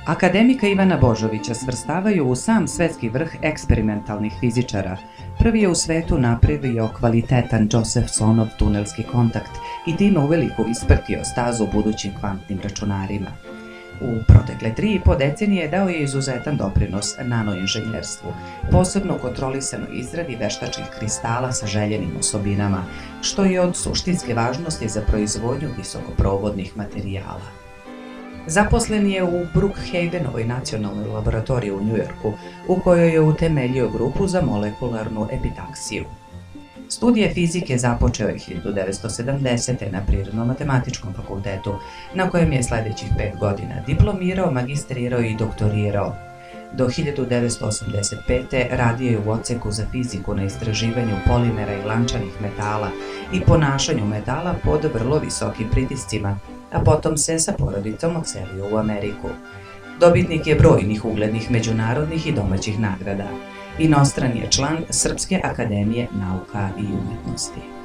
Akademika Ivana Božovića svrstavaju u sam svetski vrh eksperimentalnih fizičara. Prvi je u svetu napravio kvalitetan Josephsonov tunelski kontakt i time uveliko isprtio stazu budućim kvantnim računarima. U protekle 3,5 decenije dao je izuzetan doprinos nanoinženjerstvu, posebno kontrolisanoj izradi veštačkih kristala sa željenim osobinama, što je od suštinske važnosti za proizvodnju visokoprovodnih materijala. Zaposlen je u Brookhavenovoj nacionalnoj laboratoriji u Njujorku, u kojoj je utemeljio grupu za molekularnu epitaksiju. Studije fizike započeo je 1970. na Prirodno-matematičkom fakultetu, na kojem je sledećih 5 godina diplomirao, magistrirao i doktorirao. Do 1985. radio je u odseku za fiziku na istraživanju polimera i lančanih metala i ponašanju metala pod vrlo visokim pritiscima, a potom se sa porodicom odselio u Ameriku. Dobitnik je brojnih uglednih međunarodnih i domaćih nagrada. Inostrani je član Srpske akademije nauka i umetnosti.